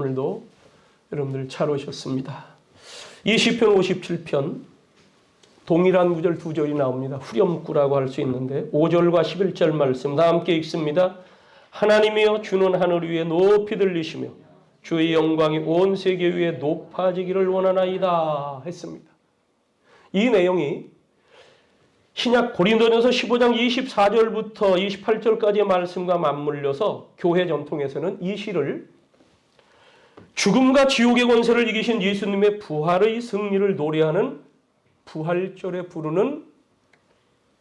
오늘도 여러분들 잘 오셨습니다. 이 시편 57편 동일한 구절 두 절이 나옵니다. 후렴구라고 할 수 있는데 5절과 11절 말씀 다 함께 읽습니다. 하나님이여 주는 하늘 위에 높이 들리시며 주의 영광이 온 세계 위에 높아지기를 원하나이다 했습니다. 이 내용이 신약 고린도전서 15장 24절부터 28절까지의 말씀과 맞물려서 교회 전통에서는 이 시를 죽음과 지옥의 권세를 이기신 예수님의 부활의 승리를 노래하는 부활절에 부르는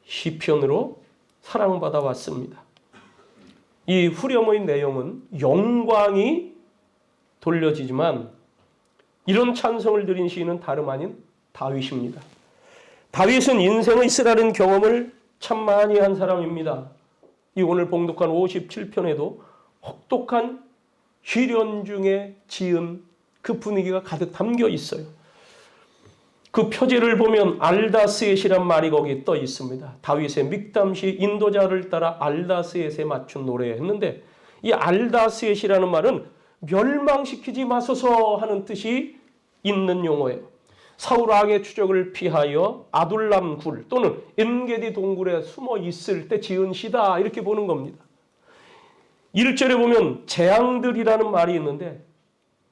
시편으로 사랑받아 왔습니다. 이 후렴의 내용은 영광이 돌려지지만 이런 찬송을 드린 시인은 다름 아닌 다윗입니다. 다윗은 인생의 쓰라린 경험을 참 많이 한 사람입니다. 이 오늘 봉독한 57편에도 혹독한 시련 중에 지은 그 분위기가 가득 담겨 있어요. 그 표제를 보면 알다스엣이란 말이 거기 떠 있습니다. 다윗의 믹담시 인도자를 따라 알다스엣에 맞춘 노래했는데 이 알다스엣이라는 말은 멸망시키지 마소서 하는 뜻이 있는 용어예요. 사울 왕의 추적을 피하여 아둘람 굴 또는 엔게디 동굴에 숨어 있을 때 지은 시다 이렇게 보는 겁니다. 1절에 보면 재앙들이라는 말이 있는데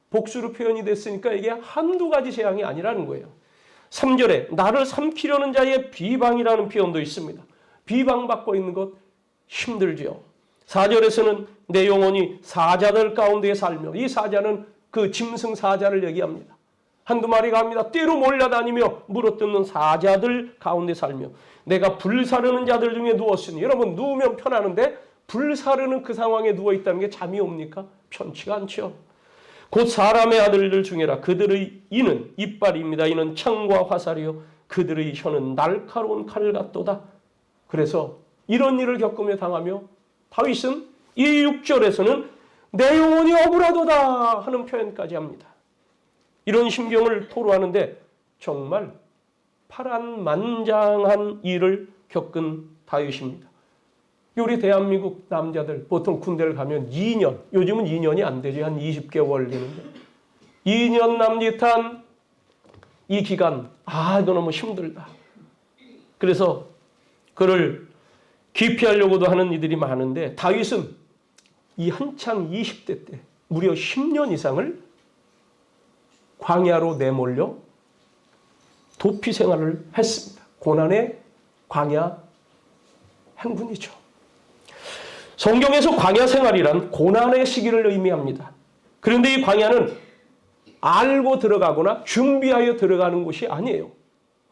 복수로 표현이 됐으니까 이게 한두 가지 재앙이 아니라는 거예요. 3절에 나를 삼키려는 자의 비방이라는 표현도 있습니다. 비방받고 있는 것 힘들죠. 4절에서는 내 영혼이 사자들 가운데 살며 이 사자는 그 짐승 사자를 얘기합니다. 한두 마리가 합니다. 떼로 몰려다니며 물어뜯는 사자들 가운데 살며 내가 불사르는 자들 중에 누웠으니 여러분 누우면 편하는데 불사르는 그 상황에 누워있다는 게 잠이 옵니까? 편치가 않죠. 곧 사람의 아들들 중에라 그들의 이는 이빨입니다. 이는 창과 화살이요 그들의 혀는 날카로운 칼 같도다. 그래서 이런 일을 겪으며 당하며 다윗은 이 6절에서는 내 영혼이 억울하도다 하는 표현까지 합니다. 이런 심경을 토로하는데 정말 파란만장한 일을 겪은 다윗입니다. 우리 대한민국 남자들 보통 군대를 가면 2년, 요즘은 2년이 안 되죠. 한 20개월 되는데 2년 남짓한 이 기간 이거 너무 힘들다. 그래서 그를 기피하려고도 하는 이들이 많은데 다윗은 이 한창 20대 때 무려 10년 이상을 광야로 내몰려 도피 생활을 했습니다. 고난의 광야 행군이죠. 성경에서 광야 생활이란 고난의 시기를 의미합니다. 그런데 이 광야는 알고 들어가거나 준비하여 들어가는 곳이 아니에요.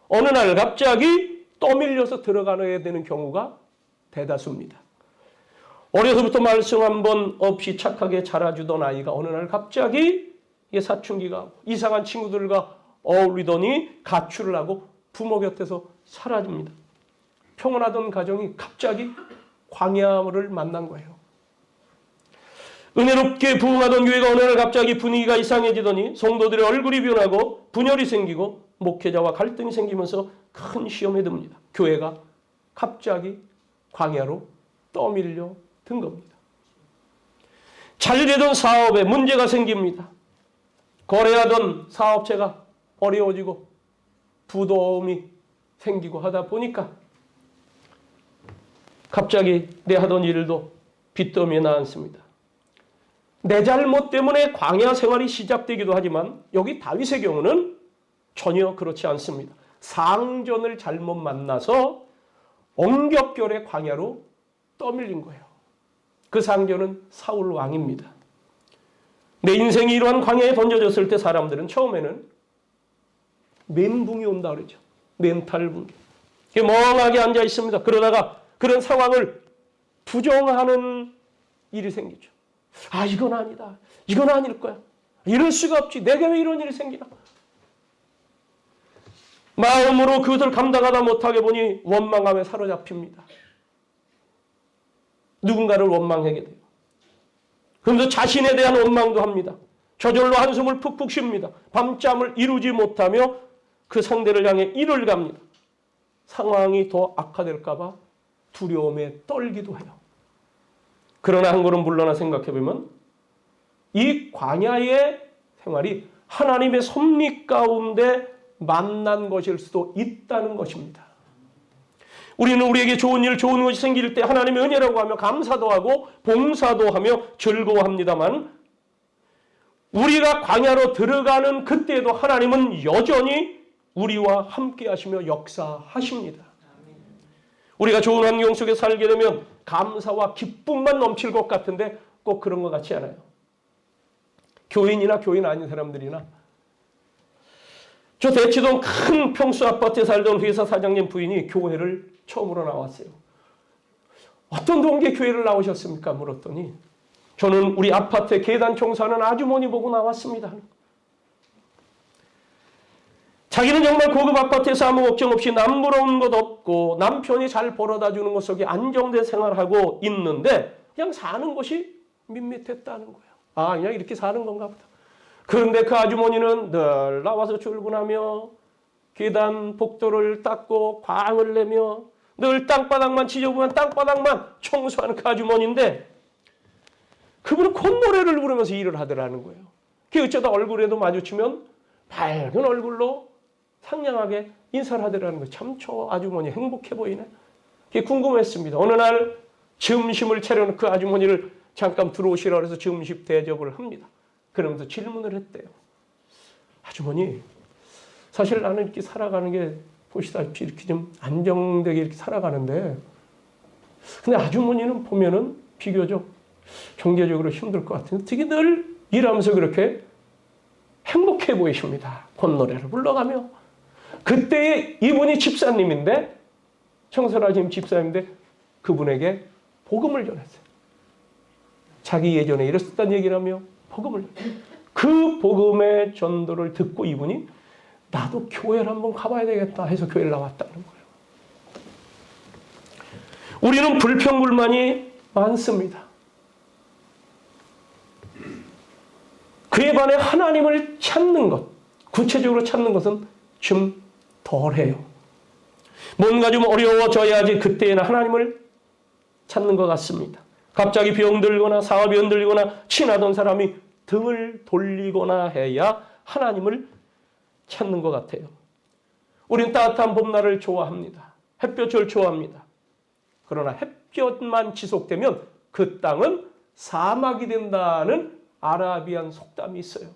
어느 날 갑자기 떠밀려서 들어가야 되는 경우가 대다수입니다. 어려서부터 말씀 한 번 없이 착하게 자라주던 아이가 어느 날 갑자기 사춘기가 이상한 친구들과 어울리더니 가출을 하고 부모 곁에서 사라집니다. 평온하던 가정이 갑자기 광야를 만난 거예요. 은혜롭게 부흥하던 교회가 어느 날 갑자기 분위기가 이상해지더니 성도들의 얼굴이 변하고 분열이 생기고 목회자와 갈등이 생기면서 큰 시험에 듭니다. 교회가 갑자기 광야로 떠밀려 든 겁니다. 잘 되던 사업에 문제가 생깁니다. 거래하던 사업체가 어려워지고 부도움이 생기고 하다 보니까 갑자기 내 하던 일도 빚더미에 나앉습니다. 내 잘못 때문에 광야 생활이 시작되기도 하지만 여기 다윗의 경우는 전혀 그렇지 않습니다. 상전을 잘못 만나서 엉겹결에 광야로 떠밀린 거예요. 그 상전은 사울 왕입니다. 내 인생이 이러한 광야에 던져졌을 때 사람들은 처음에는 멘붕이 온다 그러죠. 멘탈붕. 멍하게 앉아 있습니다. 그러다가 그런 상황을 부정하는 일이 생기죠. 이건 아니다. 이건 아닐 거야. 이럴 수가 없지. 내게 왜 이런 일이 생기나. 마음으로 그것을 감당하다 못하게 보니 원망함에 사로잡힙니다. 누군가를 원망하게 돼요. 그러면서 자신에 대한 원망도 합니다. 저절로 한숨을 푹푹 쉽니다. 밤잠을 이루지 못하며 그 상대를 향해 이를 갑니다. 상황이 더 악화될까 봐 두려움에 떨기도 해요. 그러나 한 걸음 물러나 생각해보면 이 광야의 생활이 하나님의 섭리 가운데 만난 것일 수도 있다는 것입니다. 우리는 우리에게 좋은 일, 좋은 것이 생길 때 하나님의 은혜라고 하며 감사도 하고 봉사도 하며 즐거워합니다만 우리가 광야로 들어가는 그때에도 하나님은 여전히 우리와 함께 하시며 역사하십니다. 우리가 좋은 환경 속에 살게 되면 감사와 기쁨만 넘칠 것 같은데 꼭 그런 것 같지 않아요. 교인이나 교인 아닌 사람들이나 저 대치동 큰 평수 아파트에 살던 회사 사장님 부인이 교회를 처음으로 나왔어요. 어떤 동기에 교회를 나오셨습니까? 물었더니 저는 우리 아파트에 계단 청소하는 아주머니 보고 나왔습니다. 자기는 정말 고급 아파트에서 아무 걱정 없이 남부러운 것 없고 남편이 잘 벌어다 주는 것 속에 안정된 생활하고 있는데 그냥 사는 것이 밋밋했다는 거예요. 아, 그냥 이렇게 사는 건가 보다. 그런데 그 아주머니는 늘 나와서 출근하며 계단 복도를 닦고 광을 내며 늘 땅바닥만 지저분한 땅바닥만 청소하는 그 아주머니인데 그분은 콧노래를 부르면서 일을 하더라는 거예요. 그 어쩌다 얼굴에도 마주치면 밝은 얼굴로 상냥하게 인사를 하더라는 거예요. 참 저 아주머니 행복해 보이네. 그게 궁금했습니다. 어느 날 점심을 차려놓은 그 아주머니를 잠깐 들어오시라고 해서 점심 대접을 합니다. 그러면서 질문을 했대요. 아주머니, 사실 나는 이렇게 살아가는 게 보시다시피 이렇게 좀 안정되게 이렇게 살아가는데 근데 아주머니는 보면은 비교적 경제적으로 힘들 것 같은데 되게 늘 일하면서 그렇게 행복해 보이십니다. 콧노래를 불러가며. 그때 이분이 집사님인데 청소하신 집사님인데 그분에게 복음을 전했어요. 자기 예전에 이랬었다는 얘기를 하며 복음을 그 복음의 전도를 듣고 이분이 나도 교회를 한번 가봐야 되겠다 해서 교회를 나왔다는 거예요. 우리는 불평불만이 많습니다. 그에 반해 하나님을 찾는 것, 구체적으로 찾는 것은 좀 덜해요. 뭔가 좀 어려워져야지 그때에는 하나님을 찾는 것 같습니다. 갑자기 병들거나 사업이 흔들리거나 친하던 사람이 등을 돌리거나 해야 하나님을 찾는 것 같아요. 우리는 따뜻한 봄날을 좋아합니다. 햇볕을 좋아합니다. 그러나 햇볕만 지속되면 그 땅은 사막이 된다는 아라비안 속담이 있어요.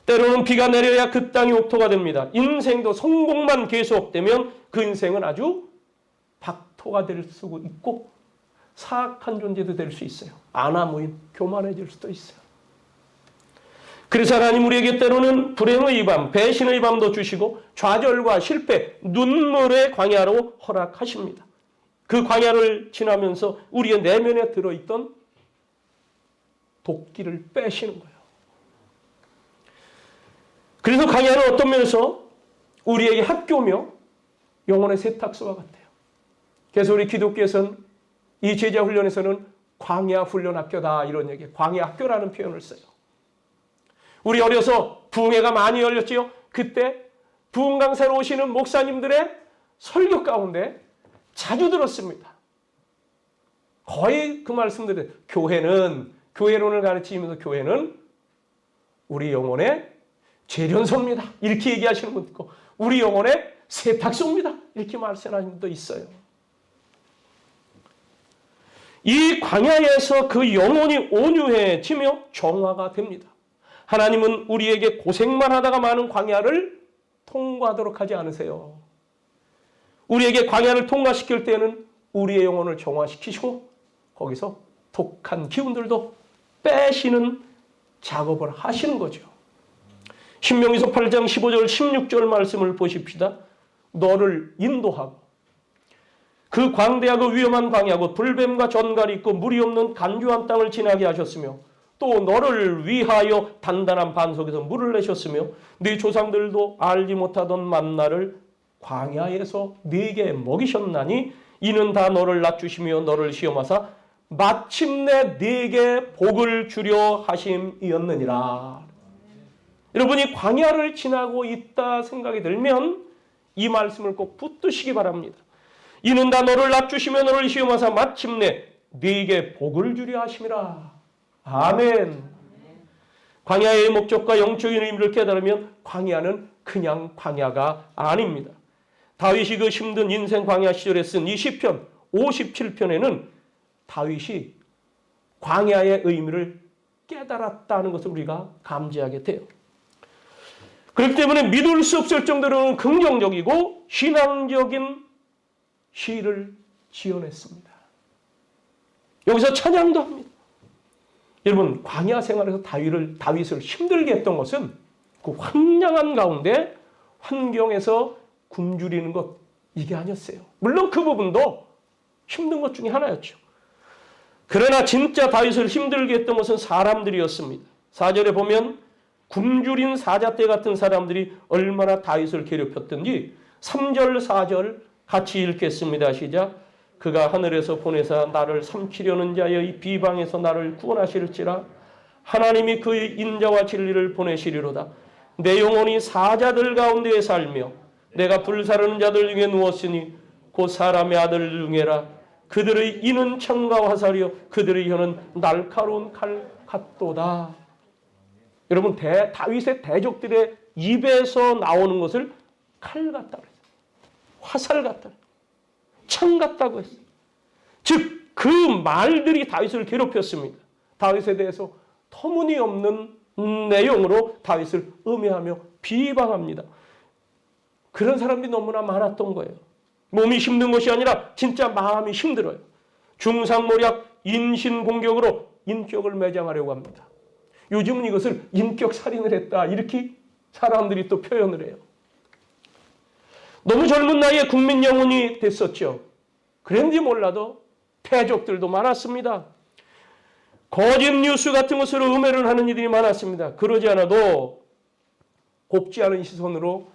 때로는 비가 내려야 그 땅이 옥토가 됩니다. 인생도 성공만 계속되면 그 인생은 아주 박토가 될 수 있고 사악한 존재도 될 수 있어요. 아나무인, 교만해질 수도 있어요. 그래서 하나님 우리에게 때로는 불행의 밤, 배신의 밤도 주시고 좌절과 실패, 눈물의 광야로 허락하십니다. 그 광야를 지나면서 우리의 내면에 들어있던 도끼를 빼시는 거예요. 그래서 광야는 어떤 면에서 우리에게 학교며 영혼의 세탁소와 같아요. 그래서 우리 기독교에서는 이 제자 훈련에서는 광야 훈련 학교다 이런 얘기, 광야 학교라는 표현을 써요. 우리 어려서 부흥회가 많이 열렸지요. 그때 부흥 강사로 오시는 목사님들의 설교 가운데 자주 들었습니다. 거의 그 말씀들을 교회론을 가르치면서 교회는 우리 영혼의 재련소입니다. 이렇게 얘기하시는 분도 있고 우리 영혼의 세탁소입니다. 이렇게 말씀하시는 분도 있어요. 이 광야에서 그 영혼이 온유해지며 정화가 됩니다. 하나님은 우리에게 고생만 하다가 많은 광야를 통과하도록 하지 않으세요. 우리에게 광야를 통과시킬 때는 우리의 영혼을 정화시키시고 거기서 독한 기운들도 빼시는 작업을 하시는 거죠. 신명기서 8장 15절 16절 말씀을 보십시다. 너를 인도하고 그 광대하고 위험한 광야고 불뱀과 전갈이 있고 물이 없는 간주한 땅을 지나게 하셨으며 또 너를 위하여 단단한 반석에서 물을 내셨으며 네 조상들도 알지 못하던 만나를 광야에서 네게 먹이셨나니 이는 다 너를 낮추시며 너를 시험하사 마침내 네게 복을 주려 하심이었느니라. 여러분이 광야를 지나고 있다 생각이 들면 이 말씀을 꼭 붙드시기 바랍니다. 이는 다 너를 낮추시며 너를 시험하사 마침내 네게 복을 주려 하심이라. 아멘. 광야의 목적과 영적인 의미를 깨달으면 광야는 그냥 광야가 아닙니다. 다윗이 그 힘든 인생 광야 시절에 쓴 이 시편 57편에는 다윗이 광야의 의미를 깨달았다는 것을 우리가 감지하게 돼요. 그렇기 때문에 믿을 수 없을 정도로는 긍정적이고 신앙적인 시를 지어냈습니다. 여기서 찬양도 합니다. 여러분, 광야 생활에서 다윗을 힘들게 했던 것은 그 황량한 가운데 환경에서 굶주리는 것, 이게 아니었어요. 물론 그 부분도 힘든 것 중에 하나였죠. 그러나 진짜 다윗을 힘들게 했던 것은 사람들이었습니다. 4절에 보면 굶주린 사자떼 같은 사람들이 얼마나 다윗을 괴롭혔던지 3절, 4절 같이 읽겠습니다. 시작. 그가 하늘에서 보내사 나를 삼키려는 자의 비방에서 나를 구원하실지라. 하나님이 그의 인자와 진리를 보내시리로다. 내 영혼이 사자들 가운데에 살며 내가 불사르는 자들 중에 누웠으니 곧 사람의 아들 중에라. 그들의 이는 창과 화살이요 그들의 혀는 날카로운 칼 같도다. 여러분, 다윗의 대적들의 입에서 나오는 것을 칼 같다고 했어요. 화살 같다. 창 같다고 했어요. 즉 그 말들이 다윗을 괴롭혔습니다. 다윗에 대해서 터무니없는 내용으로 다윗을 음해하며 비방합니다. 그런 사람들이 너무나 많았던 거예요. 몸이 힘든 것이 아니라 진짜 마음이 힘들어요. 중상모략 인신공격으로 인격을 매장하려고 합니다. 요즘은 이것을 인격살인을 했다, 이렇게 사람들이 또 표현을 해요. 너무 젊은 나이에 국민 영웅이 됐었죠. 그런지 몰라도 패족들도 많았습니다. 거짓 뉴스 같은 것으로 음해를 하는 이들이 많았습니다. 그러지 않아도 곱지 않은 시선으로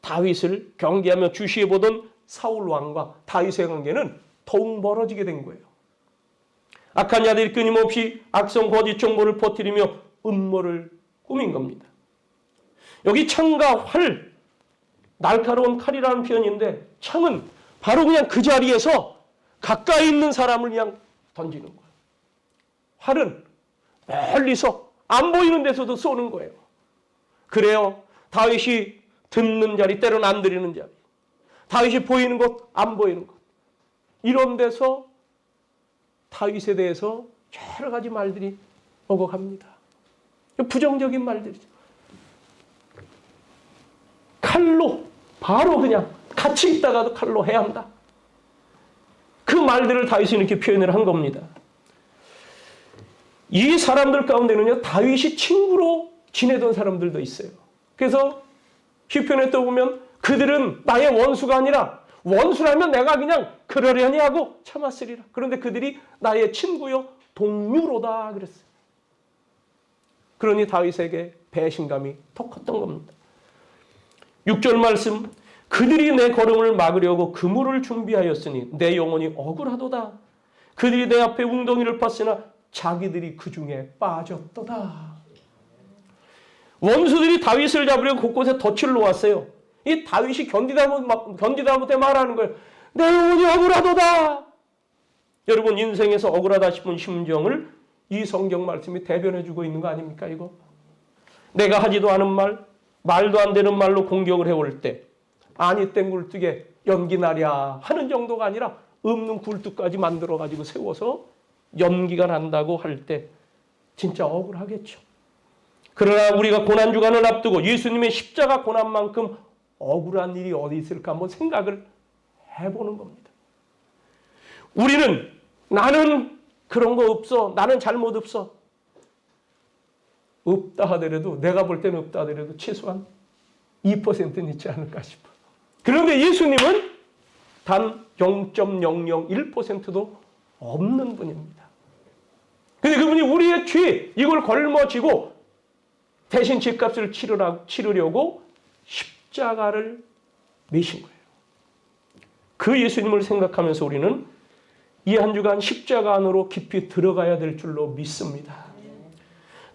다윗을 경계하며 주시해보던 사울 왕과 다윗의 관계는 더욱 멀어지게 된 거예요. 악한 자들이 끊임없이 악성 거짓 정보를 퍼뜨리며 음모를 꾸민 겁니다. 여기 창과 활, 날카로운 칼이라는 표현인데 창은 바로 그냥 그 자리에서 가까이 있는 사람을 그냥 던지는 거예요. 활은 멀리서 안 보이는 데서도 쏘는 거예요. 그래요. 다윗이 듣는 자리, 때로는 안 들리는 자리, 다윗이 보이는 곳, 안 보이는 곳, 이런 데서 다윗에 대해서 여러 가지 말들이 오고 갑니다. 부정적인 말들이죠. 칼로, 바로 그냥 같이 있다가도 칼로 해야 한다. 그 말들을 다윗은 이렇게 표현을 한 겁니다. 이 사람들 가운데는요, 다윗이 친구로 지내던 사람들도 있어요. 그래서 시편에 또 보면 그들은 나의 원수가 아니라 원수라면 내가 그냥 그러려니 하고 참았으리라. 그런데 그들이 나의 친구요 동료로다 그랬어요. 그러니 다윗에게 배신감이 더 컸던 겁니다. 6절 말씀, 그들이 내 걸음을 막으려고 그물을 준비하였으니 내 영혼이 억울하도다. 그들이 내 앞에 웅덩이를 팠으나 자기들이 그 중에 빠졌도다. 원수들이 다윗을 잡으려고 곳곳에 덫을 놓았어요. 이 다윗이 견디다 못해 말하는 거예요. 내 영혼이 억울하도다. 여러분, 인생에서 억울하다 싶은 심정을 이 성경 말씀이 대변해주고 있는 거 아닙니까? 이거 내가 하지도 않은 말, 말도 안 되는 말로 공격을 해올 때 아니 땡 굴뚝에 연기나랴 하는 정도가 아니라 없는 굴뚝까지 만들어가지고 세워서 연기가 난다고 할 때 진짜 억울하겠죠. 그러나 우리가 고난주간을 앞두고 예수님의 십자가 고난만큼 억울한 일이 어디 있을까 한번 생각을 해보는 겁니다. 우리는 나는 그런 거 없어, 나는 잘못 없어, 없다 하더라도, 내가 볼 때는 없다 하더라도 최소한 2%는 있지 않을까 싶어. 그런데 예수님은 단 0.001%도 없는 분입니다. 근데 그분이 우리의 죄, 이걸 걸머쥐고 대신 죄값을 치르려고 십자가를 매신 거예요. 그 예수님을 생각하면서 우리는 이 한 주간 십자가 안으로 깊이 들어가야 될 줄로 믿습니다.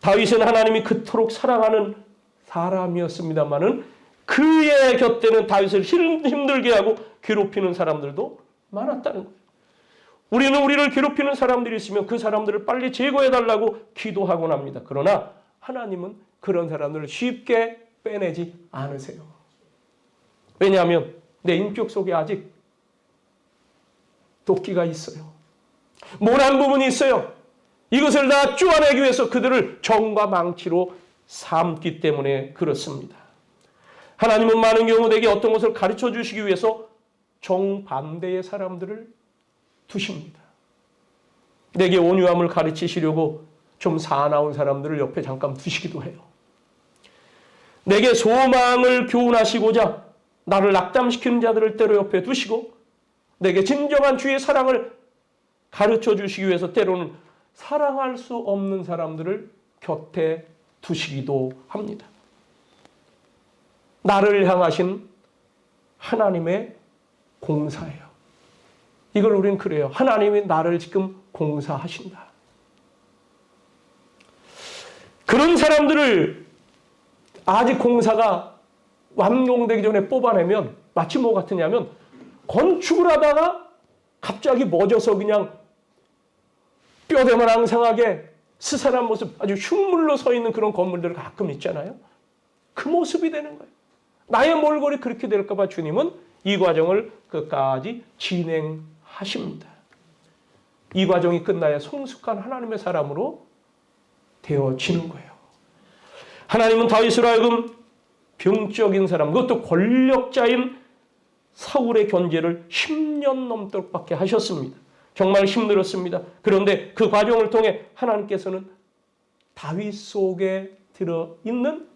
다윗은 하나님이 그토록 사랑하는 사람이었습니다마는 그의 곁에는 다윗을 힘들게 하고 괴롭히는 사람들도 많았다는 거예요. 우리는 우리를 괴롭히는 사람들이 있으면 그 사람들을 빨리 제거해달라고 기도하곤 합니다. 그러나 하나님은 그런 사람들을 쉽게 빼내지 않으세요. 왜냐하면 내 인격 속에 아직 도끼가 있어요. 모난 부분이 있어요. 이것을 다 쪼아내기 위해서 그들을 정과 망치로 삼기 때문에 그렇습니다. 하나님은 많은 경우 내게 어떤 것을 가르쳐 주시기 위해서 정반대의 사람들을 두십니다. 내게 온유함을 가르치시려고 좀 사나운 사람들을 옆에 잠깐 두시기도 해요. 내게 소망을 교훈하시고자 나를 낙담시키는 자들을 때로 옆에 두시고 내게 진정한 주의 사랑을 가르쳐 주시기 위해서 때로는 사랑할 수 없는 사람들을 곁에 두시기도 합니다. 나를 향하신 하나님의 공사예요. 이걸 우리는 그래요. 하나님이 나를 지금 공사하신다. 그런 사람들을 아직 공사가 완공되기 전에 뽑아내면 마치 뭐 같으냐면 건축을 하다가 갑자기 멎어서 그냥 뼈대만 앙상하게 스산한 모습, 아주 흉물로 서 있는 그런 건물들 가끔 있잖아요. 그 모습이 되는 거예요. 나의 몰골이 그렇게 될까 봐 주님은 이 과정을 끝까지 진행하십니다. 이 과정이 끝나야 성숙한 하나님의 사람으로 되어지는 거예요. 하나님은 다윗으로 하여금 병적인 사람, 그것도 권력자인 사울의 견제를 10년 넘도록밖에 하셨습니다. 정말 힘들었습니다. 그런데 그 과정을 통해 하나님께서는 다윗 속에 들어있는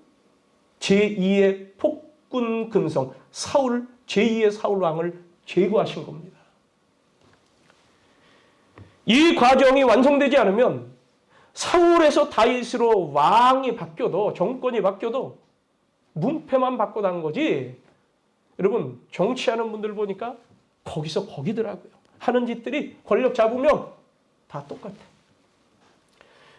제2의 폭군 근성, 사울, 제2의 사울 왕을 제거하신 겁니다. 이 과정이 완성되지 않으면 사울에서 다윗으로 왕이 바뀌어도, 정권이 바뀌어도 문패만 바꿔난 거지. 여러분, 정치하는 분들 보니까 거기서 거기더라고요. 하는 짓들이 권력 잡으면 다 똑같아.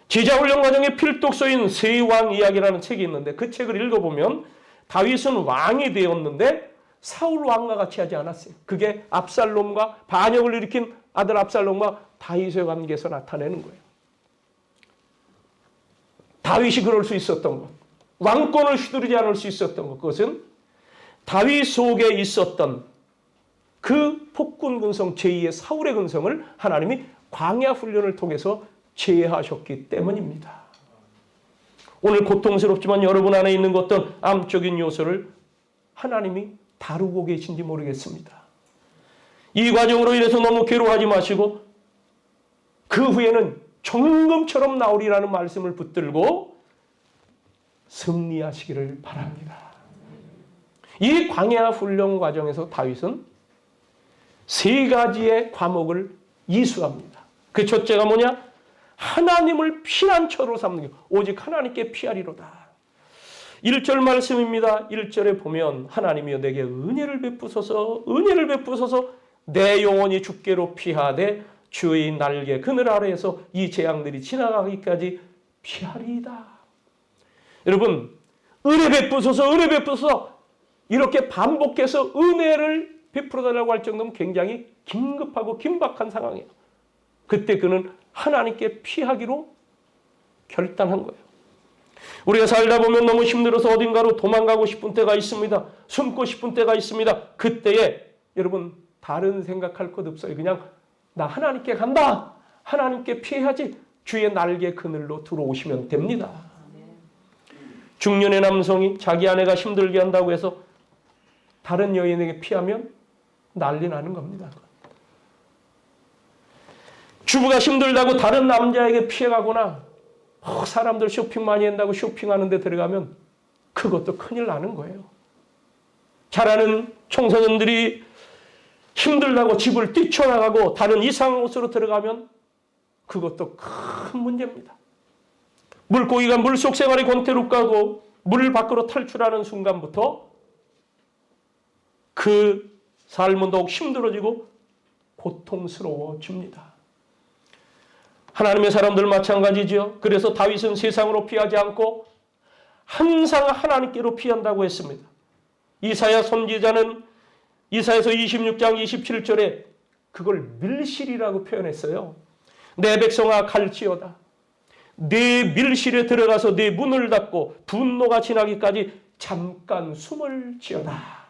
제자훈련 과정에 필독 써인 세 왕 이야기라는 책이 있는데 그 책을 읽어보면 다윗은 왕이 되었는데 사울 왕과 같이 하지 않았어요. 그게 압살롬과 반역을 일으킨 아들 압살롬과 다윗의 관계에서 나타내는 거예요. 다윗이 그럴 수 있었던 것, 왕권을 휘두르지 않을 수 있었던 것, 그것은 다윗 속에 있었던 그 폭군 근성 제2의 사울의 근성을 하나님이 광야 훈련을 통해서 제하셨기 때문입니다. 오늘 고통스럽지만 여러분 안에 있는 어떤 암적인 요소를 하나님이 다루고 계신지 모르겠습니다. 이 과정으로 인해서 너무 괴로워하지 마시고 그 후에는 정금처럼 나오리라는 말씀을 붙들고 승리하시기를 바랍니다. 이 광야 훈련 과정에서 다윗은 세 가지의 과목을 이수합니다. 그 첫째가 뭐냐? 하나님을 피난처로 삼는 것. 오직 하나님께 피하리로다. 1절 말씀입니다. 1절에 보면 하나님이여 내게 은혜를 베푸소서 내 영혼이 주께로 피하되 주의 날개 그늘 아래에서 이 재앙들이 지나가기까지 피하리이다. 여러분, 은혜 베푸소서 이렇게 반복해서 은혜를 베풀어달라고 할 정도면 굉장히 긴급하고 긴박한 상황이에요. 그때 그는 하나님께 피하기로 결단한 거예요. 우리가 살다 보면 너무 힘들어서 어딘가로 도망가고 싶은 때가 있습니다. 숨고 싶은 때가 있습니다. 그때에 여러분 다른 생각할 것 없어요. 그냥 나 하나님께 간다. 하나님께 피해야지. 주의 날개 그늘로 들어오시면 됩니다. 중년의 남성이 자기 아내가 힘들게 한다고 해서 다른 여인에게 피하면 난리 나는 겁니다. 주부가 힘들다고 다른 남자에게 피해가거나 사람들 쇼핑 많이 한다고 쇼핑하는 데 들어가면 그것도 큰일 나는 거예요. 잘하는 청소년들이 힘들다고 집을 뛰쳐나가고 다른 이상한 곳으로 들어가면 그것도 큰 문제입니다. 물고기가 물속 생활이 권태롭고 물 밖으로 탈출하는 순간부터 그 삶은 더욱 힘들어지고 고통스러워집니다. 하나님의 사람들 마찬가지죠. 그래서 다윗은 세상으로 피하지 않고 항상 하나님께로 피한다고 했습니다. 이사야 선지자는 이사야서 26장 27절에 그걸 밀실이라고 표현했어요. 내 백성아 갈지어다. 네 밀실에 들어가서 네 문을 닫고 분노가 지나기까지 잠깐 숨을 지어다.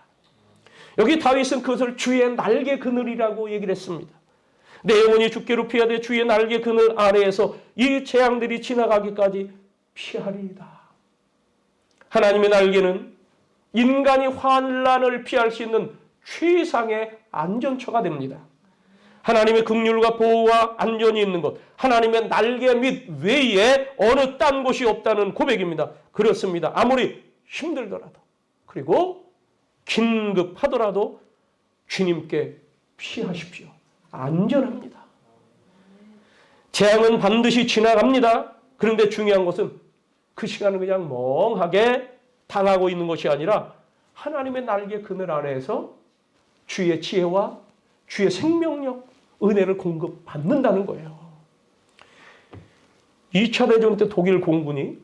여기 다윗은 그것을 주의 날개 그늘이라고 얘기를 했습니다. 내 영혼이 죽기로 피하되 주의 날개 그늘 아래에서 이 재앙들이 지나가기까지 피하리이다. 하나님의 날개는 인간이 환난을 피할 수 있는 최상의 안전처가 됩니다. 하나님의 긍휼과 보호와 안전이 있는 것, 하나님의 날개 밑 외에 어느 딴 곳이 없다는 고백입니다. 그렇습니다. 아무리 힘들더라도, 그리고 긴급하더라도 주님께 피하십시오. 안전합니다. 재앙은 반드시 지나갑니다. 그런데 중요한 것은 그 시간을 그냥 멍하게 당하고 있는 것이 아니라 하나님의 날개 그늘 아래에서 주의 지혜와 주의 생명력, 은혜를 공급받는다는 거예요. 2차 대전 때 독일 공군이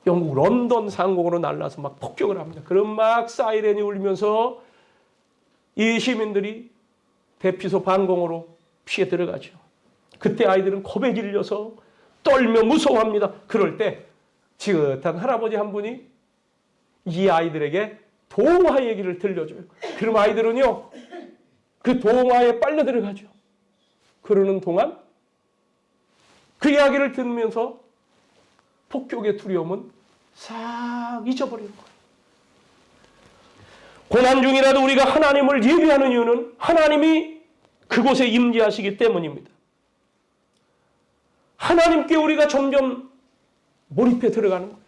영국 런던 상공으로 날라서 막 폭격을 합니다. 그럼 막 사이렌이 울면서 이 시민들이 대피소 방공으로 피해 들어가죠. 그때 아이들은 겁에 질려서 떨며 무서워합니다. 그럴 때 지긋한 할아버지 한 분이 이 아이들에게 동화 얘기를 들려줘요. 그럼 아이들은요, 그 동화에 빨려 들어가죠. 그러는 동안 그 이야기를 들으면서 폭격의 두려움은 싹 잊어버리는 거예요. 고난 중이라도 우리가 하나님을 예배하는 이유는 하나님이 그곳에 임재하시기 때문입니다. 하나님께 우리가 점점 몰입해 들어가는 거예요.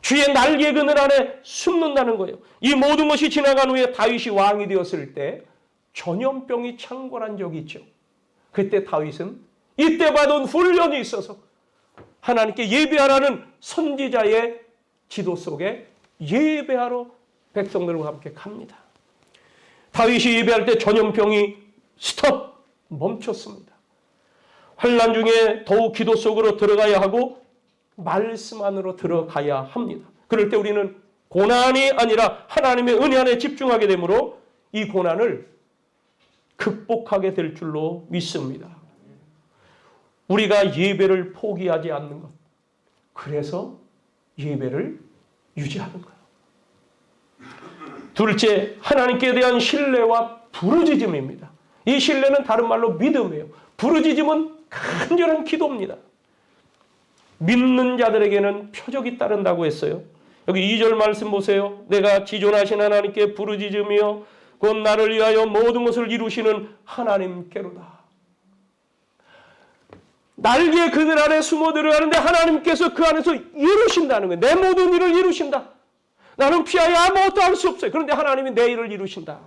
주의 날개 그늘 안에 숨는다는 거예요. 이 모든 것이 지나간 후에 다윗이 왕이 되었을 때 전염병이 창궐한 적이 있죠. 그때 다윗은 이때 받은 훈련이 있어서 하나님께 예배하라는 선지자의 지도 속에 예배하러 백성들과 함께 갑니다. 다윗이 예배할 때 전염병이 스톱 멈췄습니다. 환난 중에 더욱 기도 속으로 들어가야 하고 말씀 안으로 들어가야 합니다. 그럴 때 우리는 고난이 아니라 하나님의 은혜 안에 집중하게 되므로 이 고난을 극복하게 될 줄로 믿습니다. 우리가 예배를 포기하지 않는 것. 그래서 예배를 유지하는 거예요. 둘째, 하나님께 대한 신뢰와 부르짖음입니다. 이 신뢰는 다른 말로 믿음이에요. 부르짖음은 간절한 기도입니다. 믿는 자들에게는 표적이 따른다고 했어요. 여기 2절 말씀 보세요. 내가 지존하신 하나님께 부르짖으며 곧 나를 위하여 모든 것을 이루시는 하나님께로다. 날개 그늘 안에 숨어 들어가는데 하나님께서 그 안에서 이루신다는 거예요. 내 모든 일을 이루신다. 나는 피하여 아무것도 할 수 없어요. 그런데 하나님이 내 일을 이루신다.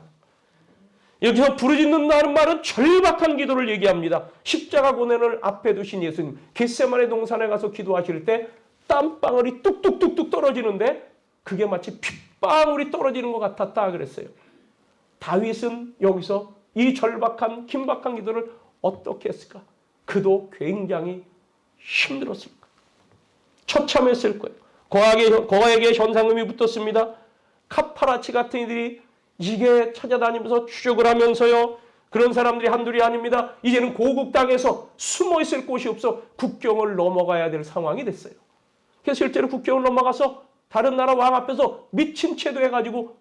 여기서 부르짖는다는 말은 절박한 기도를 얘기합니다. 십자가 고난을 앞에 두신 예수님, 겟세마네 동산에 가서 기도하실 때 땀방울이 뚝뚝뚝뚝 떨어지는데 그게 마치 핏방울이 떨어지는 것 같았다 그랬어요. 다윗은 여기서 이 절박한 긴박한 기도를 어떻게 했을까? 그도 굉장히 힘들었을 거예요. 처참했을 거예요. 거액의 현상금이 붙었습니다. 카파라치 같은 이들이 이게 찾아다니면서 추적을 하면서요. 그런 사람들이 한둘이 아닙니다. 이제는 고국 땅에서 숨어 있을 곳이 없어 국경을 넘어가야 될 상황이 됐어요. 그래서 실제로 국경을 넘어가서 다른 나라 왕 앞에서 미친 채도 해가지고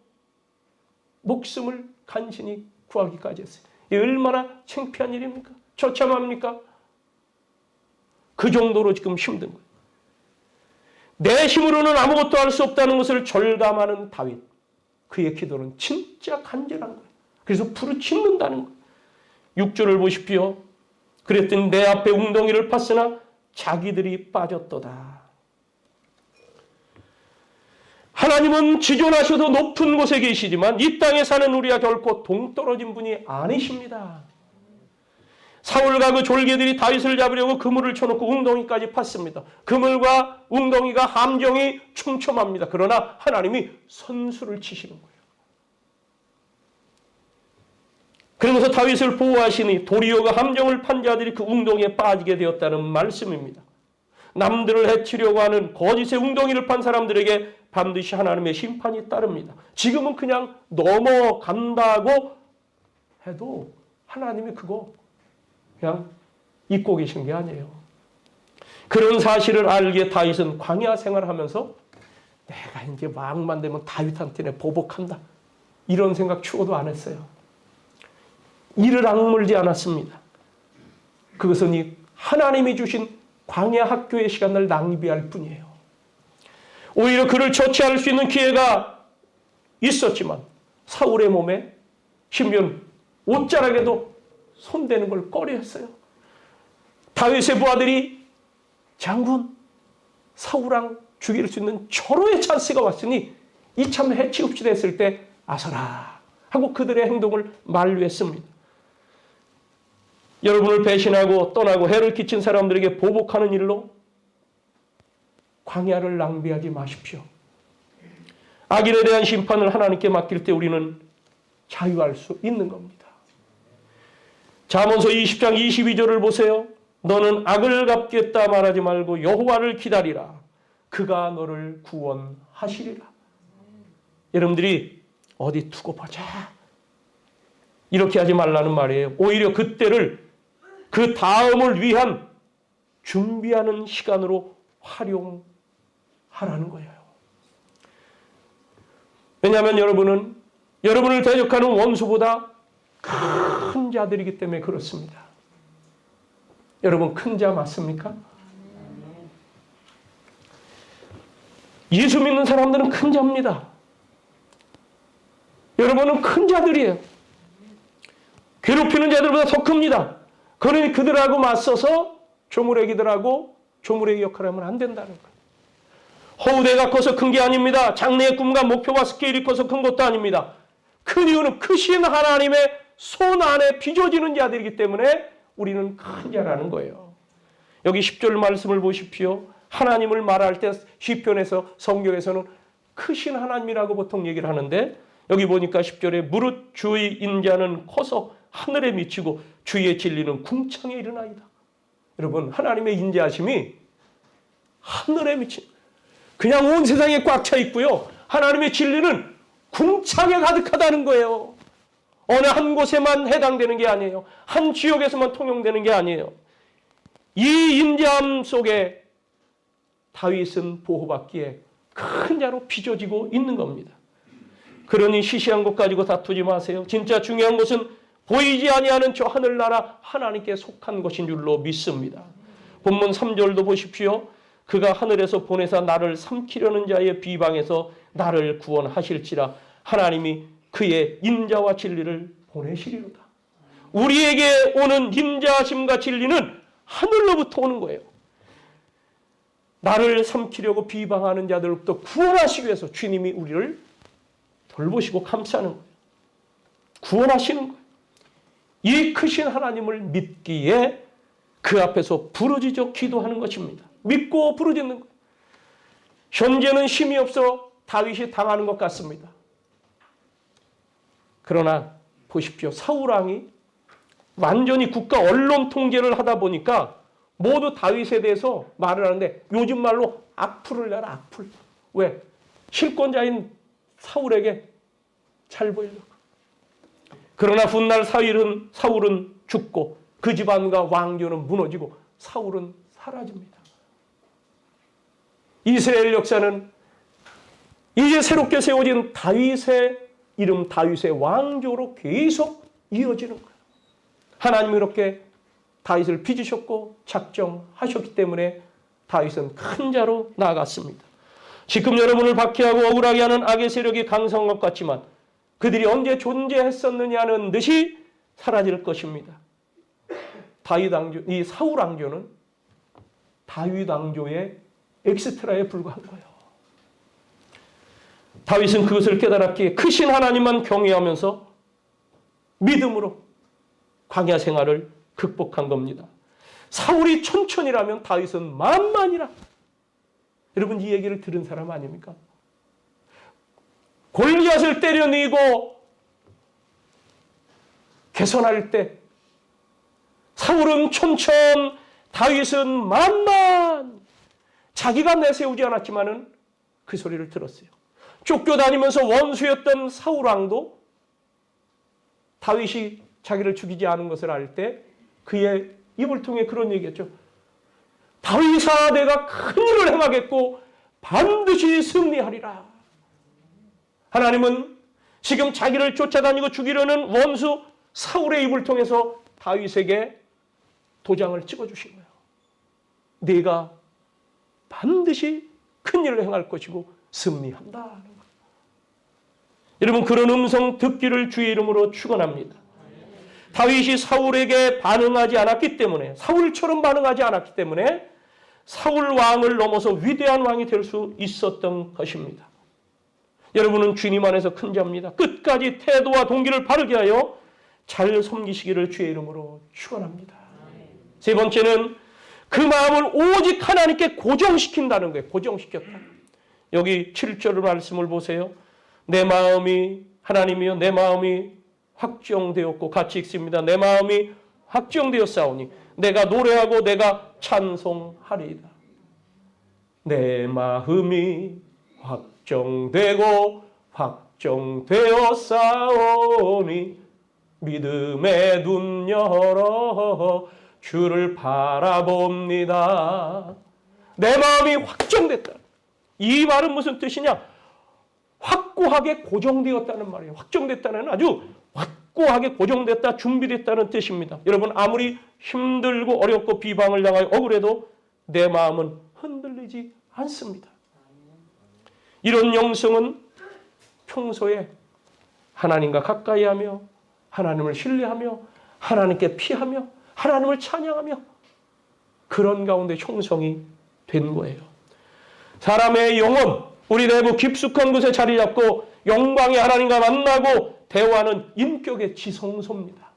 목숨을 간신히 구하기까지 했어요. 이게 얼마나 창피한 일입니까? 처참합니까? 그 정도로 지금 힘든 거예요. 내 힘으로는 아무것도 할 수 없다는 것을 절감하는 다윗. 그의 기도는 진짜 간절한 거예요. 그래서 부르짖는다는 거예요. 6절을 보십시오. 그랬더니 내 앞에 웅덩이를 팠으나 자기들이 빠졌도다. 하나님은 지존하셔도 높은 곳에 계시지만 이 땅에 사는 우리와 결코 동떨어진 분이 아니십니다. 사울과 그 졸개들이 다윗을 잡으려고 그물을 쳐놓고 웅덩이까지 팠습니다. 그물과 웅덩이가 함정이 촘촘합니다. 그러나 하나님이 선수를 치시는 거예요. 그러면서 다윗을 보호하시니 도리어 그 함정을 판 자들이 그 웅덩이에 빠지게 되었다는 말씀입니다. 남들을 해치려고 하는 거짓의 웅덩이를 판 사람들에게 반드시 하나님의 심판이 따릅니다. 지금은 그냥 넘어간다고 해도 하나님이 그거 그냥 잊고 계신 게 아니에요. 그런 사실을 알기에 다윗은 광야 생활하면서 내가 이제 왕만 되면 다윗한테 보복한다. 이런 생각 추구도 안 했어요. 이를 악물지 않았습니다. 그것은 이 하나님이 주신 광야 학교의 시간을 낭비할 뿐이에요. 오히려 그를 처치할 수 있는 기회가 있었지만 사울의 몸에 심지어 옷자락에도 손대는 걸 꺼려했어요. 다윗의 부하들이 장군, 사울왕 죽일 수 있는 절호의 찬스가 왔으니 이참에 해치웁시다 했을 때 아서라 하고 그들의 행동을 만류했습니다. 여러분을 배신하고 떠나고 해를 끼친 사람들에게 보복하는 일로 광야를 낭비하지 마십시오. 악인에 대한 심판을 하나님께 맡길 때 우리는 자유할 수 있는 겁니다. 잠언서 20장 22절을 보세요. 너는 악을 갚겠다 말하지 말고 여호와를 기다리라. 그가 너를 구원하시리라. 여러분들이 어디 두고 보자. 이렇게 하지 말라는 말이에요. 오히려 그때를 그 다음을 위한 준비하는 시간으로 활용하라는 거예요. 왜냐하면 여러분을 대적하는 원수보다 큰 자들이기 때문에 그렇습니다. 여러분 큰 자 맞습니까? 예수 믿는 사람들은 큰 자입니다. 여러분은 큰 자들이에요. 괴롭히는 자들보다 더 큽니다. 그러니 그들하고 맞서서 조물애기들하고 조물애기 역할을 하면 안 된다는 거예요. 허우대가 커서 큰 게 아닙니다. 장래의 꿈과 목표와 스케일이 커서 큰 것도 아닙니다. 큰 이유는 크신 하나님의 손 안에 빚어지는 자들이기 때문에 우리는 큰 자라는 거예요. 여기 10절 말씀을 보십시오. 하나님을 말할 때 시편에서 성경에서는 크신 하나님이라고 보통 얘기를 하는데 여기 보니까 10절에 무릇 주의 인자는 커서 하늘에 미치고 주의 진리는 궁창에 이르나이다. 여러분 하나님의 인자하심이 하늘에 미친 그냥 온 세상에 꽉 차 있고요. 하나님의 진리는 궁창에 가득하다는 거예요. 어느 한 곳에만 해당되는 게 아니에요. 한 지역에서만 통용되는 게 아니에요. 이 인자함 속에 다윗은 보호받기에 큰 자로 빚어지고 있는 겁니다. 그러니 시시한 것 가지고 다투지 마세요. 진짜 중요한 것은 보이지 아니하는 저 하늘나라 하나님께 속한 것인 줄로 믿습니다. 본문 3절도 보십시오. 그가 하늘에서 보내사 나를 삼키려는 자의 비방에서 나를 구원하실지라. 하나님이 그의 인자와 진리를 보내시리로다. 우리에게 오는 인자하심과 진리는 하늘로부터 오는 거예요. 나를 삼키려고 비방하는 자들로부터 구원하시기 위해서 주님이 우리를 돌보시고 감싸는 거예요. 구원하시는 거예요. 이 크신 하나님을 믿기에 그 앞에서 부르짖어 기도하는 것입니다. 믿고 부르짖는 거예요. 현재는 힘이 없어 다윗이 당하는 것 같습니다. 그러나 보십시오. 사울왕이 완전히 국가 언론 통제를 하다 보니까 모두 다윗에 대해서 말을 하는데 요즘 말로 악플을 내라 악플. 왜? 실권자인 사울에게 잘 보이려고. 그러나 훗날 사울은 죽고 그 집안과 왕조는 무너지고 사울은 사라집니다. 이스라엘 역사는 이제 새롭게 세워진 다윗의 이름 다윗의 왕조로 계속 이어지는 거예요. 하나님이 이렇게 다윗을 빚으셨고 작정하셨기 때문에 다윗은 큰 자로 나아갔습니다. 지금 여러분을 박해하고 억울하게 하는 악의 세력이 강성한 것 같지만 그들이 언제 존재했었느냐는 듯이 사라질 것입니다. 다윗 왕조, 이 사울 왕조는 다윗 왕조의 엑스트라에 불과한 거예요. 다윗은 그것을 깨달았기에 크신 하나님만 경외하면서 믿음으로 광야 생활을 극복한 겁니다. 사울이 천천이라면 다윗은 만만이라. 여러분 이 얘기를 들은 사람 아닙니까? 골리앗을 때려내고 개선할 때 사울은 촌천, 다윗은 만만. 자기가 내세우지 않았지만은 그 소리를 들었어요. 쫓겨다니면서 원수였던 사울왕도 다윗이 자기를 죽이지 않은 것을 알 때 그의 입을 통해 그런 얘기했죠. 다윗아, 내가 큰 일을 행하겠고 반드시 승리하리라. 하나님은 지금 자기를 쫓아다니고 죽이려는 원수 사울의 입을 통해서 다윗에게 도장을 찍어주신 거예요. 네가 반드시 큰 일을 행할 것이고 승리한다 하는 거예요. 여러분, 그런 음성 듣기를 주의 이름으로 축원합니다. 다윗이 사울에게 반응하지 않았기 때문에, 사울처럼 반응하지 않았기 때문에 사울 왕을 넘어서 위대한 왕이 될 수 있었던 것입니다. 여러분은 주님 안에서 큰 자입니다. 끝까지 태도와 동기를 바르게 하여 잘 섬기시기를 주의 이름으로 축원합니다. 세 번째는 그 마음을 오직 하나님께 고정시킨다는 거예요. 고정시켰다. 여기 7절 말씀을 보세요. 내 마음이 하나님이여 내 마음이 확정되었고, 같이 읽습니다. 내 마음이 확정되었사오니 내가 노래하고 내가 찬송하리이다. 내 마음이 확정되고 확정되었사오니 믿음의 눈 열어 주를 바라봅니다. 내 마음이 확정됐다. 이 말은 무슨 뜻이냐? 확고하게 고정되었다는 말이에요. 확정됐다는 아주 확고하게 고정됐다, 준비됐다는 뜻입니다. 여러분, 아무리 힘들고 어렵고 비방을 당하여 억울해도 내 마음은 흔들리지 않습니다. 이런 영성은 평소에 하나님과 가까이 하며 하나님을 신뢰하며 하나님께 피하며 하나님을 찬양하며 그런 가운데 형성이 된 거예요. 사람의 영혼, 우리 내부 깊숙한 곳에 자리 잡고 영광의 하나님과 만나고 대화하는 인격의 지성소입니다.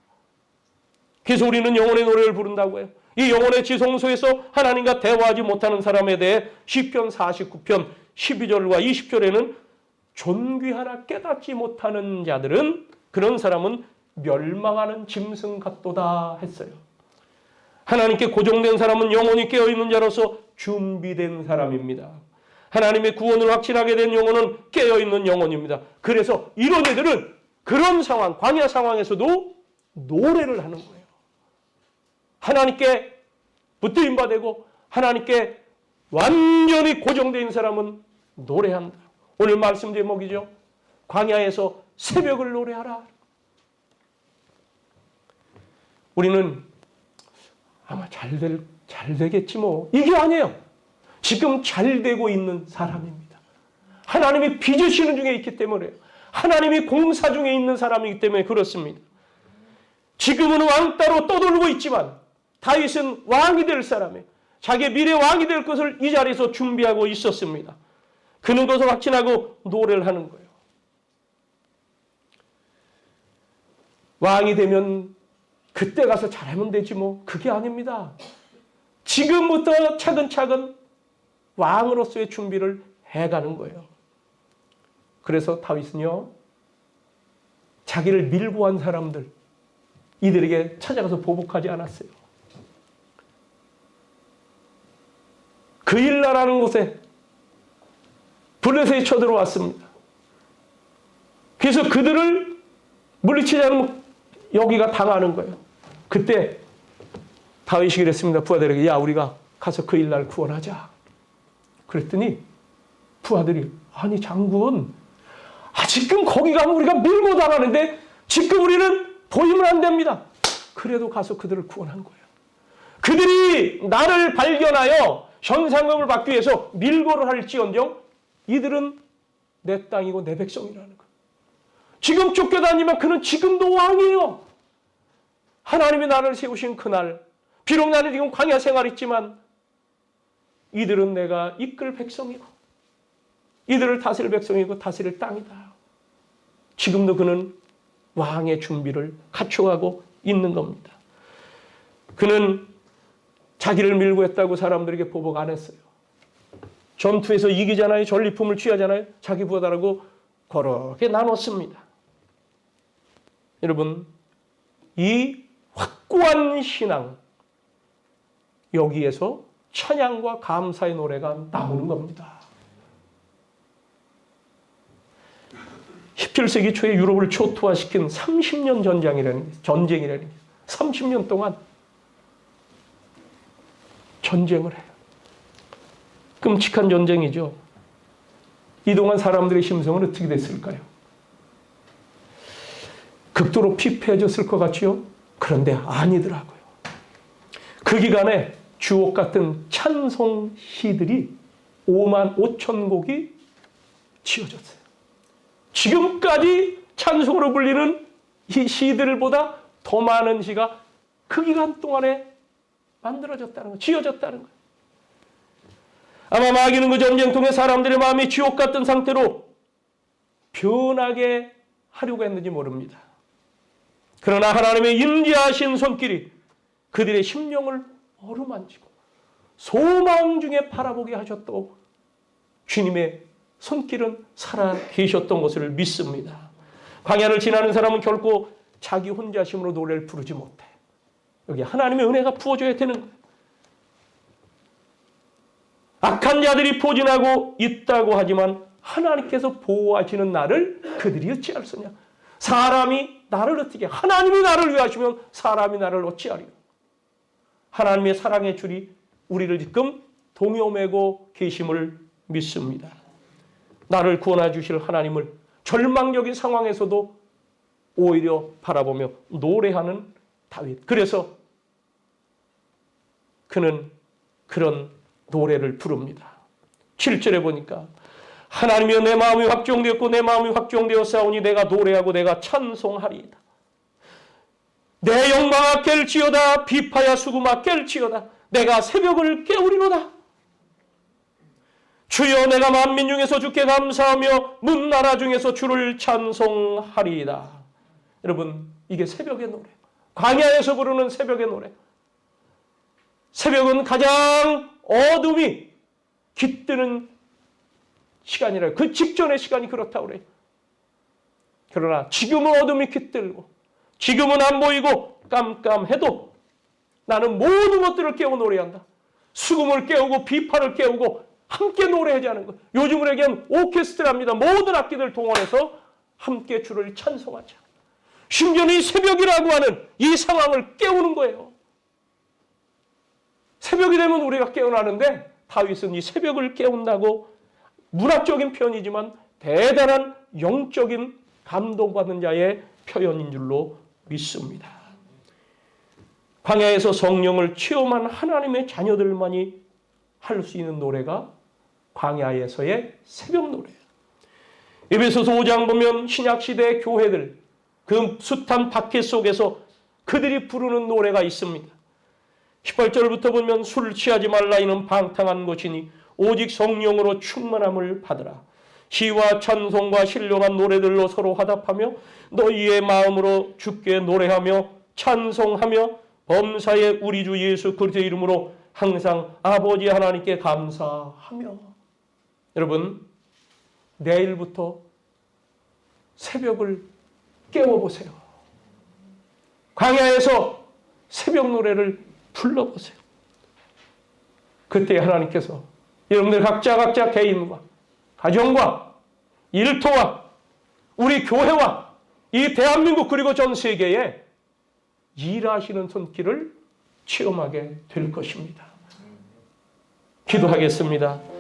그래서 우리는 영혼의 노래를 부른다고 해요. 이 영혼의 지성소에서 하나님과 대화하지 못하는 사람에 대해 시편 49편 12절과 20절에는 존귀하나 깨닫지 못하는 자들은, 그런 사람은 멸망하는 짐승 같도다 했어요. 하나님께 고정된 사람은 영혼이 깨어있는 자로서 준비된 사람입니다. 하나님의 구원을 확신하게 된 영혼은 깨어있는 영혼입니다. 그래서 이런 애들은 그런 상황, 광야 상황에서도 노래를 하는 거예요. 하나님께 붙들림받고 하나님께 완전히 고정되어 있는 사람은 노래한다. 오늘 말씀 제목이죠. 광야에서 새벽을 노래하라. 우리는 아마 잘 되겠지 뭐. 이게 아니에요. 지금 잘 되고 있는 사람입니다. 하나님이 빚으시는 중에 있기 때문에, 하나님이 공사 중에 있는 사람이기 때문에 그렇습니다. 지금은 왕따로 떠돌고 있지만 다윗은 왕이 될 사람이에요. 자기의 미래 왕이 될 것을 이 자리에서 준비하고 있었습니다. 그는 것을 확신하고 노래를 하는 거예요. 왕이 되면 그때 가서 잘하면 되지 뭐. 그게 아닙니다. 지금부터 차근차근 왕으로서의 준비를 해가는 거예요. 그래서 다윗은요, 자기를 밀고 간 사람들, 이들에게 찾아가서 보복하지 않았어요. 그일라라는 곳에 블레셋이 쳐들어왔습니다. 그래서 그들을 물리치지 않으면 여기가 당하는 거예요. 그때 다윗이 그랬습니다. 부하들에게, 야, 우리가 가서 그일라를 구원하자. 그랬더니 부하들이, 아니 장군, 지금 거기 가면 우리가 밀고 당하는데 지금 우리는 보이면 안 됩니다. 그래도 가서 그들을 구원한 거예요. 그들이 나를 발견하여 현상금을 받기 위해서 밀고를 할지언정 이들은 내 땅이고 내 백성이라는 거예요. 지금 쫓겨다니면 그는 지금도 왕이에요. 하나님이 나를 세우신 그날, 비록 나는 지금 광야 생활했지만 이들은 내가 이끌 백성이고 이들을 다스릴 백성이고 다스릴 땅이다. 지금도 그는 왕의 준비를 갖춰가고 있는 겁니다. 그는 자기를 밀고 했다고 사람들에게 보복 안 했어요. 전투에서 이기잖아요. 전리품을 취하잖아요. 자기 부하들하고 그렇게 나눴습니다. 여러분, 이 확고한 신앙, 여기에서 찬양과 감사의 노래가 나오는 겁니다. 17세기 초에 유럽을 초토화시킨 30년 전쟁이라는 게 30년 동안 전쟁을 해요. 끔찍한 전쟁이죠. 이동안 사람들의 심성은 어떻게 됐을까요? 극도로 피폐해졌을 것 같지요? 그런데 아니더라고요. 그 기간에 주옥 같은 찬송 시들이 5만 5천 곡이 지어졌어요. 지금까지 찬송으로 불리는 이 시들보다 더 많은 시가 그 기간 동안에 만들어졌다는 거예요. 지어졌다는 거예요. 아마 마귀는 그 전쟁 통해 사람들의 마음이 지옥 같은 상태로 변하게 하려고 했는지 모릅니다. 그러나 하나님의 인자하신 손길이 그들의 심령을 어루만지고 소망 중에 바라보게 하셨고 주님의 손길은 살아 계셨던 것을 믿습니다. 광야를 지나는 사람은 결코 자기 혼자심으로 노래를 부르지 못해. 여기 하나님의 은혜가 부어줘야 되는 거예요. 악한 자들이 포진하고 있다고 하지만 하나님께서 보호하시는 나를 그들이 어찌할 수냐. 사람이 나를 어떻게, 하나님이 나를 위하시면 사람이 나를 어찌하리요. 하나님의 사랑의 줄이 우리를 지금 동요매고 계심을 믿습니다. 나를 구원해 주실 하나님을 절망적인 상황에서도 오히려 바라보며 노래하는 다윗. 그래서 그는 그런 노래를 부릅니다. 7절에 보니까 하나님이여 내 마음이 확정되었고 내 마음이 확정되었사오니 내가 노래하고 내가 찬송하리이다. 내 영광아 깰지어다 비파야 수금아 깰지어다 내가 새벽을 깨우리로다. 주여 내가 만민 중에서 주께 감사하며 문나라 중에서 주를 찬송하리이다. 여러분 이게 새벽의 노래. 광야에서 부르는 새벽의 노래. 새벽은 가장 어둠이 깃드는 시간이라 그 직전의 시간이 그렇다고 그래요. 그러나 지금은 어둠이 깃들고 지금은 안 보이고 깜깜해도 나는 모든 것들을 깨우고 노래한다. 수금을 깨우고 비파를 깨우고 함께 노래하자는 것. 요즘으로 얘기하면 오케스트라입니다. 모든 악기들 동원해서 함께 주를 찬송하자. 심지어는 이 새벽이라고 하는 이 상황을 깨우는 거예요. 새벽이 되면 우리가 깨어나는데 다윗은 이 새벽을 깨운다고 문학적인 표현이지만 대단한 영적인 감동받는 자의 표현인 줄로 믿습니다. 광야에서 성령을 체험한 하나님의 자녀들만이 할 수 있는 노래가 광야에서의 새벽 노래예요. 에베소서 5장 보면 신약시대의 교회들 그 숱한 박해 속에서 그들이 부르는 노래가 있습니다. 18절부터 보면 술 취하지 말라 이는 방탕한 것이니 오직 성령으로 충만함을 받으라. 시와 찬송과 신령한 노래들로 서로 화답하며 너희의 마음으로 주께 노래하며 찬송하며 범사의 우리 주 예수 그리스도의 이름으로 항상 아버지 하나님께 감사하며. 여러분 내일부터 새벽을 깨워보세요. 광야에서 새벽 노래를 불러보세요. 그때 하나님께서 여러분들 각자 개인과 가정과 일터와 우리 교회와 이 대한민국 그리고 전 세계에 일하시는 손길을 체험하게 될 것입니다. 기도하겠습니다.